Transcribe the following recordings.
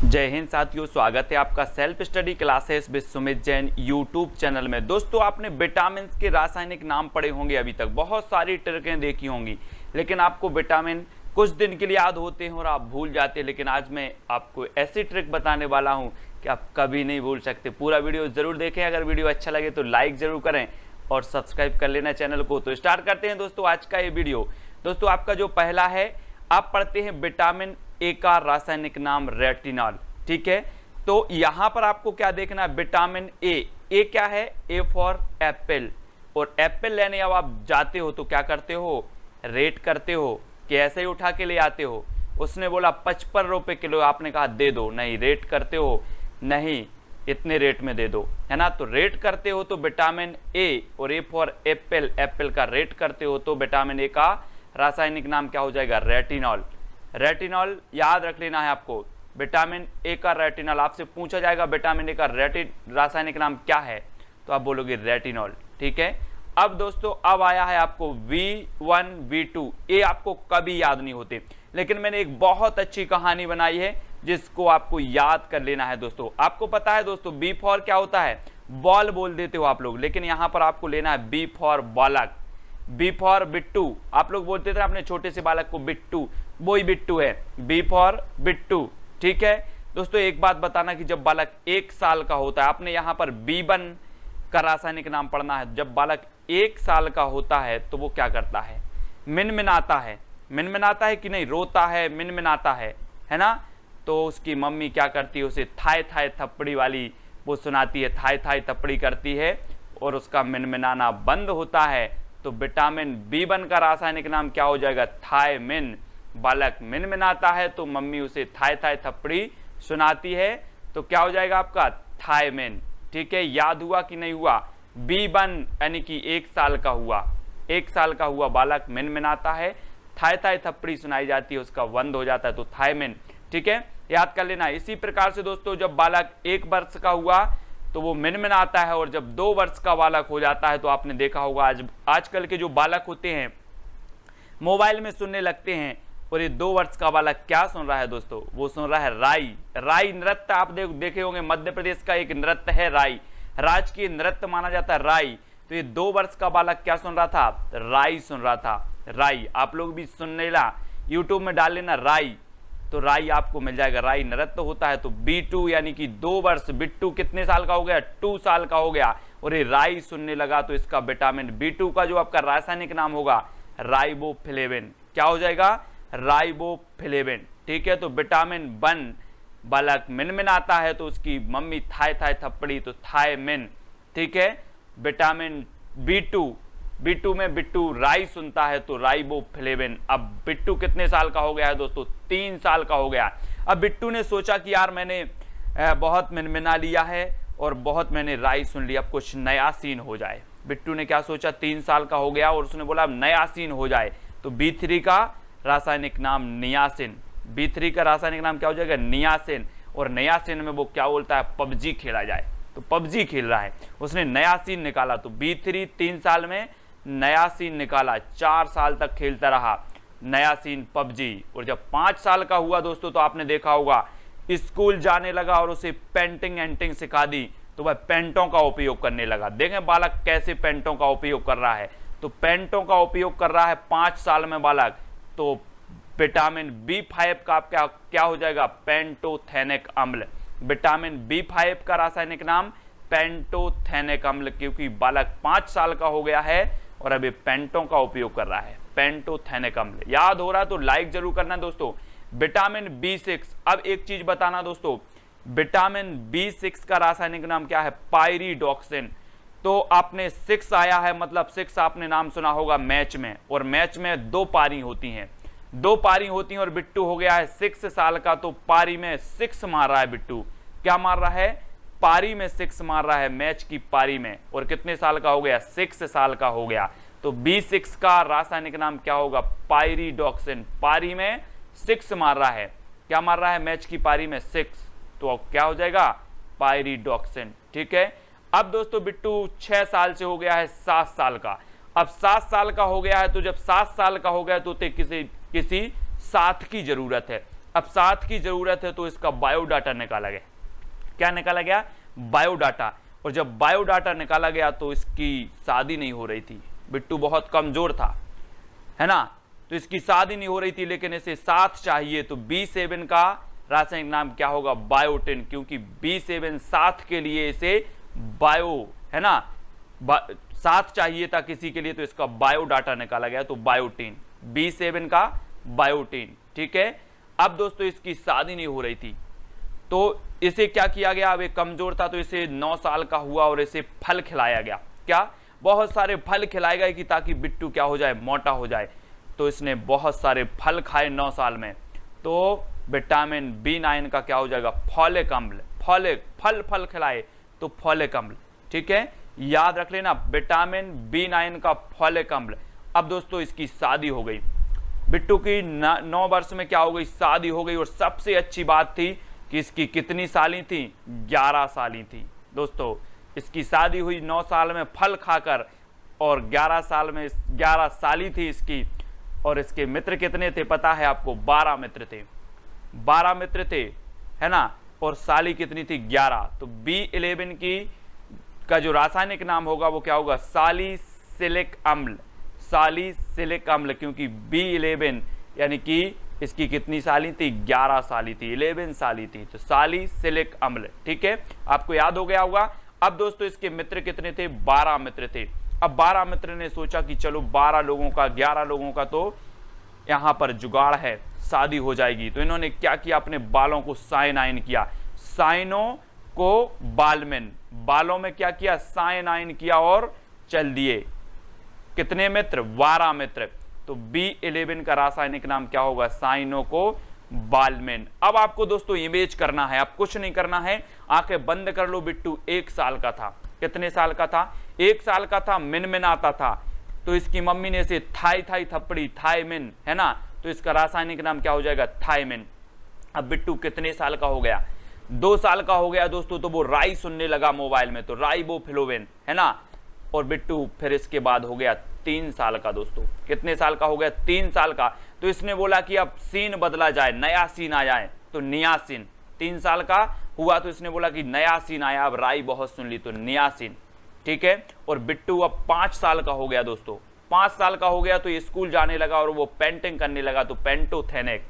जय हिंद साथियों, स्वागत है आपका self study classes with Sumit Jain YouTube channel में। दोस्तों, आपने विटामिन के रासायनिक नाम पढ़े होंगे, अभी तक बहुत सारी ट्रिकें देखी होंगी, लेकिन आपको विटामिन कुछ दिन के लिए याद होते हैं और आप भूल जाते हैं। लेकिन आज मैं आपको ऐसी ट्रिक बताने वाला हूं कि आप कभी नहीं भूल सकते। पूरा वीडियो जरूर देखें। अगर वीडियो अच्छा लगे तो लाइक जरूर करें और सब्सक्राइब कर लेना चैनल को। तो स्टार्ट करते हैं दोस्तों आज का ये वीडियो। दोस्तों, आपका जो पहला है, आप पढ़ते हैं विटामिन ए का रासायनिक नाम रेटिनॉल। ठीक है, तो यहां पर आपको क्या देखना है, विटामिन ए क्या है, ए फॉर एप्पल। और एप्पल लेने अब आप जाते हो तो क्या करते हो, रेट करते हो कि ऐसे ही उठा के ले आते हो। उसने बोला 55 रुपए किलो, आपने कहा दे दो, नहीं रेट करते हो, नहीं इतने रेट में दे दो, है ना। तो रेट करते हो तो विटामिन ए, और ए फॉर एप्पल, एप्पल का रेट करते हो तो विटामिन ए का रासायनिक नाम क्या हो जाएगा, रेटिनॉल। रेटिनॉल याद रख लेना है आपको, विटामिन ए का रेटिनॉल। आपसे पूछा जाएगा विटामिन ए का रासायनिक नाम क्या है, तो आप बोलोगे रेटिनॉल। ठीक है, अब दोस्तों अब आया है आपको V1 V2। ये आपको कभी याद नहीं होते, लेकिन मैंने एक बहुत अच्छी कहानी बनाई है जिसको आपको याद कर लेना है। दोस्तों, आपको पता है दोस्तों, बी फॉर क्या होता है, बॉल बोल देते हो आप लोग, लेकिन यहां पर आपको लेना है बी फॉर बालक, बी फॉर बिट्टू। आप लोग बोलते थे अपने छोटे से बालक को बिट्टू, वो ही बिट्टू है, बी फॉर बिट्टू। ठीक है दोस्तों, एक बात बताना कि जब बालक 1 साल का होता है, आपने यहां पर B1 का रासायनिक नाम पढ़ना है। जब बालक 1 साल का होता है तो वो क्या करता है, मिनमिनाता है। मिनमिनाता है कि नहीं, रोता है, मिनमिनाता है ना। तो उसकी मम्मी क्या करती है, उसे थाय थाय थप्पड़ी वाली वो सुनाती है, थाय थाय थप्पड़ी करती है और उसका मिनमिनाना बंद होता है। तो विटामिन B1 का रासायनिक नाम क्या हो जाएगा, थायमिन। बालक मिनमिनाता है तो मम्मी उसे थाय थाय थप्पड़ी सुनाती है, तो क्या हो जाएगा आपका, थायमिन। ठीक है, याद हुआ कि नहीं हुआ, B1 यानी कि 1 साल का हुआ, 1 साल का हुआ बालक मिनमिनाता है, थाय थाय थप्पड़ी सुनाई जाती है, उसका बंद हो जाता है, तो थायमिन। ठीक है, याद कर लेना। इसी प्रकार से दोस्तों, जब बालक 1 वर्ष का हुआ तो वो मिनमिनाता है, और जब 2 वर्ष का बालक हो जाता है तो आपने देखा होगा आजकल के जो बालक होते हैं मोबाइल में सुनने लगते हैं, और ये 2 वर्ष का बालक क्या सुन रहा है दोस्तों, वो सुन रहा है राई। राई नृत्य आप देखे होंगे, मध्य प्रदेश का एक नृत्य है राई, राजकीय नृत्य माना जाता है राई। तो ये 2 वर्ष का बालक क्या सुन रहा था, राई सुन रहा था, राई। आप लोग भी सुनने ला, यूट्यूब में डाल लेना राई, तो राई आपको मिल जाएगा। राई नृत्य होता है। तो B2 यानी कि 2 वर्ष, बिट्टू कितने साल का हो गया, 2 साल का हो गया, और ये राई सुनने लगा, तो इसका विटामिन B2 का जो आपका रासायनिक नाम होगा, राइबोफ्लेविन। क्या हो जाएगा, राइबोफ्लेविन। ठीक है, तो विटामिन 1 बालक मिनमिनाता है तो उसकी मम्मी थाय थाय थप्पड़ी, तो थायमिन। ठीक है, विटामिन B2 में बिट्टू राई सुनता है तो राइबोफ्लेविन। अब बिट्टू कितने साल का हो गया है दोस्तों, 3 साल का हो गया। अब बिट्टू ने सोचा कि यार मैंने बहुत मिनमिना लिया है और बहुत मैंने राई सुन लिया, अब कुछ नया सीन हो जाए। बिट्टू ने क्या सोचा, 3 साल का हो गया और उसने बोला अब नया सीन हो जाए, तो B3 का रासायनिक नाम नियासिन। B3 का रासायनिक नाम क्या हो जाएगा, नियासिन। और नियासिन में वो क्या बोलता है, पबजी खेला जाए, तो पबजी खेल रहा है, उसने नया सीन निकाला। तो B3 3 साल में नया सीन निकाला, 4 साल तक खेलता रहा नया सीन पबजी। और जब 5 साल का हुआ दोस्तों, तो आपने देखा होगा स्कूल जाने लगा और उसे पेंटिंग एंटिंग सिखा दी, तो वह पेंटों का उपयोग करने लगा। देखें बालक कैसे पेंटों का उपयोग कर रहा है, तो पेंटों का उपयोग कर रहा है 5 साल में बालक। तो विटामिन B5 का क्या हो जाएगा, पेंटोथेनिक अम्ल। विटामिन B5 का रासायनिक नाम पेंटोथेनिक अम्ल, क्योंकि बालक 5 साल का हो गया है और अभी पेंटों का उपयोग कर रहा है, पेंटोथेनिक अम्ल। याद हो रहा है तो लाइक जरूर करना दोस्तों। विटामिन B6, अब एक चीज बताना दोस्तों, विटामिन B6 का रासायनिक नाम क्या है, पायरिडॉक्सिन। तो आपने 6 आया है, मतलब 6 आपने नाम सुना होगा मैच में, और मैच में 2 पारी होती हैं, 2 पारी होती हैं, और बिट्टू हो गया है 6 साल का, तो पारी में 6 मार रहा है बिट्टू। क्या मार रहा है, पारी में 6 मार रहा है, मैच की पारी में। और कितने साल का हो गया, 6 साल का हो गया। तो B6 का रासायनिक नाम क्या होगा, पायरिडॉक्सिन। पारी में 6 मार रहा है, क्या मार रहा है, मैच की पारी में 6, तो अब क्या हो जाएगा, पायरिडॉक्सिन। ठीक है, अब दोस्तों बिट्टू 6 साल से हो गया है 7 साल का। अब 7 साल का हो गया है, तो जब 7 साल का हो गया तो किसी साथ की जरूरत है। अब साथ की जरूरत है तो इसका बायोडाटा निकाला गया। क्या निकाला गया? बायोडाटा। और जब बायोडाटा निकाला गया तो इसकी शादी नहीं हो रही थी, बिट्टू बहुत कमजोर था, है ना, तो इसकी शादी नहीं हो रही थी, लेकिन इसे साथ चाहिए। तो B7 का रासायनिक नाम क्या होगा? बायोटिन, क्योंकि B7 साथ के लिए इसे बायो, है ना, साथ चाहिए था किसी के लिए, तो इसका बायोडाटा निकाला गया, तो बायोटिन, B7 का बायोटिन। ठीक है। अब दोस्तों इसकी शादी नहीं हो रही थी, तो इसे क्या किया गया? अब ये कमजोर था, तो इसे 9 साल का हुआ और इसे फल खिलाया गया। क्या? बहुत सारे फल खिलाए गए कि ताकि बिट्टू क्या हो जाए? मोटा हो जाए। तो इसने बहुत सारे फल खाए 9 साल में, तो विटामिन B9 का क्या हो जाएगा? फॉलिक अम्ल। फल खिलाए तो फॉलिक अम्ल। ठीक है, याद रख लेना, विटामिन B9 का फॉलिक अम्ल। अब दोस्तों इसकी शादी हो गई, बिट्टू की 9 वर्ष में क्या हो गई? शादी हो गई। और सबसे अच्छी बात थी कि इसकी कितनी साली थी? 11 साली थी। दोस्तों इसकी शादी हुई 9 साल में फल खाकर, और 11 साल में 11 साली थी इसकी। और इसके मित्र कितने थे पता है आपको? 12 मित्र थे। 12 मित्र थे, है ना, और साली कितनी थी? 11। तो B11 की का जो रासायनिक नाम होगा वो क्या होगा? सालिसिलिक अम्ल। सालिसिलिक अम्ल, क्योंकि B11 यानी कि इसकी कितनी साली थी? 11 साली थी, 11 साली थी, तो सालिसिलिक अम्ल। ठीक है, आपको याद हो गया होगा। अब दोस्तों इसके मित्र कितने थे? 12 मित्र थे। अब 12 मित्र ने सोचा कि चलो 12 लोगों का, 11 लोगों का तो यहाँ पर जुगाड़ है, शादी हो जाएगी। तो इन्होंने क्या किया? अपने बालों को साइनाइन किया। साइनो को बालमेन, बालों में क्या किया? साइनाइन किया और चल दिए। कितने मित्र? 12 मित्र। तो B11 का रासायनिक नाम क्या होगा? साइनो को बालमेन। अब आपको दोस्तों इमेज करना है, अब कुछ नहीं करना है, आंखें बंद कर लो। बिट्टू 1 साल का था। कितने साल का था? 1 साल का था। मिनमिनाता था, तो इसकी मम्मी ने इसे थाई थप्पड़ी, थाइमिन, है ना, तो इसका रासायनिक नाम क्या हो जाएगा? थाइमिन। अब बिट्टू कितने साल का हो गया? 2 साल का हो गया दोस्तों। तो वो राई सुनने लगा मोबाइल में, तो राइबोफ्लोविन, है ना। और बिट्टू फिर इसके बाद हो गया 3 साल का दोस्तों। कितने साल का हो गया? 3 साल का। तो इसने बोला कि अब सीन बदला जाए, नया सीन आ जाए, तो नियासिन। 3 साल का हुआ तो इसने बोला कि नया सीन आया, अब राई बहुत सुन ली, तो नियासिन। ठीक है। और बिट्टू अब 5 साल का हो गया दोस्तों। 5 साल का हो गया तो ये स्कूल जाने लगा और वो पेंटिंग करने लगा, तो पेंटोथेनिक,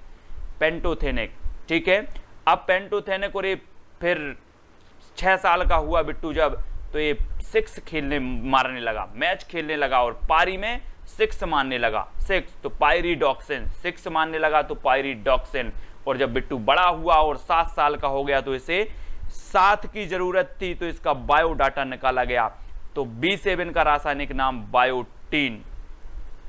पेंटोथेनिक। ठीक है। अब पेंटोथेनिक, और ये फिर 6 साल का हुआ बिट्टू जब, तो ये 6 खेलने मारने लगा, मैच खेलने लगा, और पारी में 6 मारने लगा, 6, तो पायरिडॉक्सिन, 6 मारने लगा तो पायरिडॉक्सिन। और जब बिट्टू बड़ा हुआ और 7 साल का हो गया तो इसे 7 की जरूरत थी, तो इसका बायोडाटा निकाला गया, तो B7 का रासायनिक नाम बायोटीन।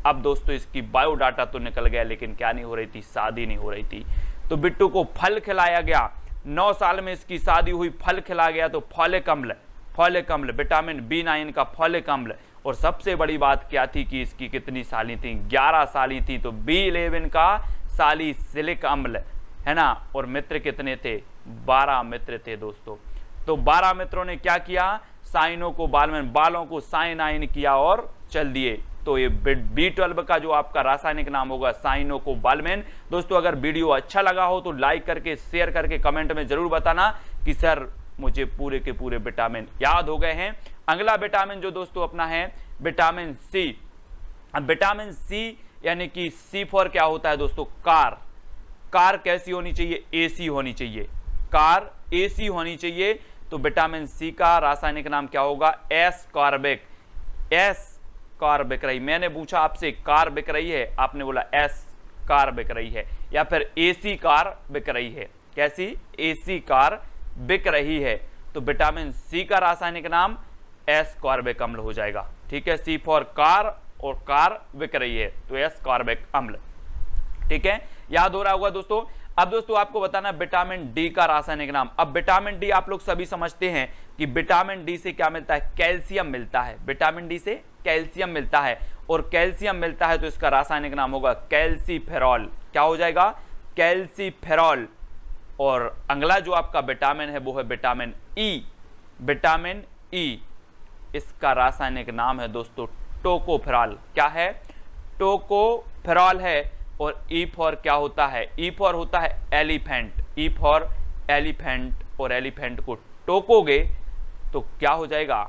अब दोस्तों इसकी बायोडाटा तो निकल गया, लेकिन क्या नहीं हो रही थी? शादी नहीं हो रही थी। तो बिट्टू को फल खिलाया गया, 9 साल में इसकी शादी हुई, फल खिलाया गया, तो फॉलिक अम्ल, फॉलिक अम्ल, विटामिन B9 का फॉलिक अम्ल। और सबसे बड़ी बात क्या थी कि इसकी कितनी साली थी? 11 साली थी, तो B11 का सालिसिलिक अम्ल, है ना। और मित्र कितने थे? 12 मित्र थे दोस्तों। तो 12 मित्रों ने क्या किया? साइनो को बालमेन, बालों को साइनाइन किया और चल दिए। तो ये B12 का जो आपका रासायनिक नाम होगा साइनो को बालमेन। दोस्तों अगर वीडियो अच्छा लगा हो तो लाइक करके, शेयर करके, कमेंट में जरूर बताना कि सर मुझे पूरे के पूरे विटामिन याद हो गए हैं। अगला विटामिन जो दोस्तों अपना है विटामिन सी। अब विटामिन सी यानी कि सी फॉर क्या होता है दोस्तों? कार। कार कैसी होनी चाहिए? एसी होनी चाहिए। कार एसी होनी चाहिए। तो विटामिन सी का रासायनिक नाम क्या होगा? एस कार्बिक। एस कार बिक रही, मैंने पूछा आपसे कार बिक रही है, आपने बोला एस कार बिक रही है, या फिर एसी कार बिक रही है। कैसी? एसी कार बिक रही है। तो विटामिन सी का रासायनिक नाम एस कार्बिक अम्ल हो जाएगा। ठीक है, सी फॉर कार, और कार बिक रही है तो एस कार्बिक अम्ल। ठीक है, याद हो रहा होगा दोस्तों। अब दोस्तों आपको बताना विटामिन डी का रासायनिक नाम। अब विटामिन डी आप लोग सभी समझते हैं कि विटामिन डी से क्या मिलता है? कैल्शियम मिलता है। विटामिन डी से कैल्शियम मिलता है, और कैल्शियम मिलता है तो इसका रासायनिक नाम होगा कैल्सीफेरॉल। क्या हो जाएगा? कैल्सीफेरॉल। और अगला जो आपका विटामिन है वो है विटामिन ई। विटामिन ई, इसका रासायनिक नाम है दोस्तों टोकोफेरॉल। क्या है? टोकोफेरॉल है। और ई फॉर क्या होता है, ई फॉर होता है एलिफेंट, ई फॉर एलिफेंट, और एलिफेंट को टोकोगे तो क्या हो जाएगा,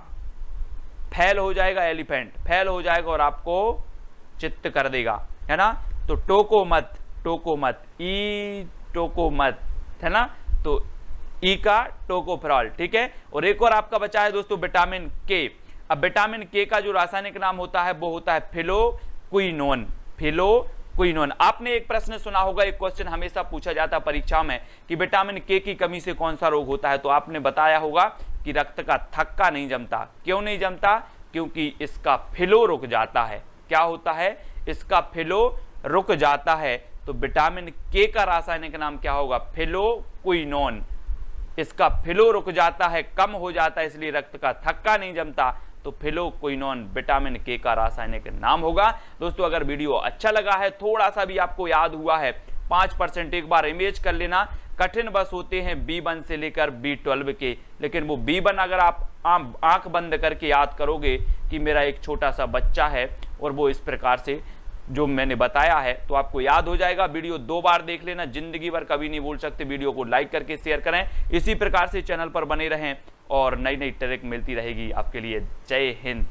फेल हो जाएगा, एलिफेंट फेल हो जाएगा और आपको चित्त कर देगा, है ना। तो टोको मत, टोको मत, ई टोको मत, है ना। तो ई का टोकोफेरॉल, ठीक है। और एक और आपका बचा है दोस्तों विटामिन के। अब विटामिन के का जो रासायनिक नाम होता है वो होता है फिलोक्विनोन, फिलोक्विनोन। आपने एक प्रश्न सुना होगा, एक क्वेश्चन हमेशा पूछा जाता है परीक्षा में कि विटामिन के की कमी से कौन सा रोग होता है, तो आपने बताया होगा कि रक्त का थक्का नहीं जमता। क्यों नहीं जमता, क्योंकि इसका फिलो रुक जाता है। क्या होता है, इसका फिलो रुक जाता है। तो विटामिन के का रासायनिक नाम क्या होगा, फिलोक्विनोन। इसका फिलो रुक जाता है, कम हो जाता है, इसलिए रक्त का थक्का नहीं जमता। तो फिलोक्विनोन विटामिन के का रासायनिक नाम होगा। दोस्तों अगर वीडियो अच्छा लगा है, थोड़ा सा भी आपको याद हुआ है 5%, एक बार इमेज कर लेना। कठिन बस होते हैं B1 से लेकर B12 के, लेकिन वो B1 अगर आप आंख बंद करके याद करोगे कि मेरा एक छोटा सा बच्चा है और वो इस प्रकार से जो मैंने बताया है, तो आपको याद हो जाएगा। वीडियो 2 बार देख लेना, जिंदगी भर कभी नहीं भूल सकते। वीडियो को लाइक करके शेयर करें, इसी प्रकार से चैनल पर बने रहें और नई नई ट्रिक मिलती रहेगी आपके लिए। जय हिंद।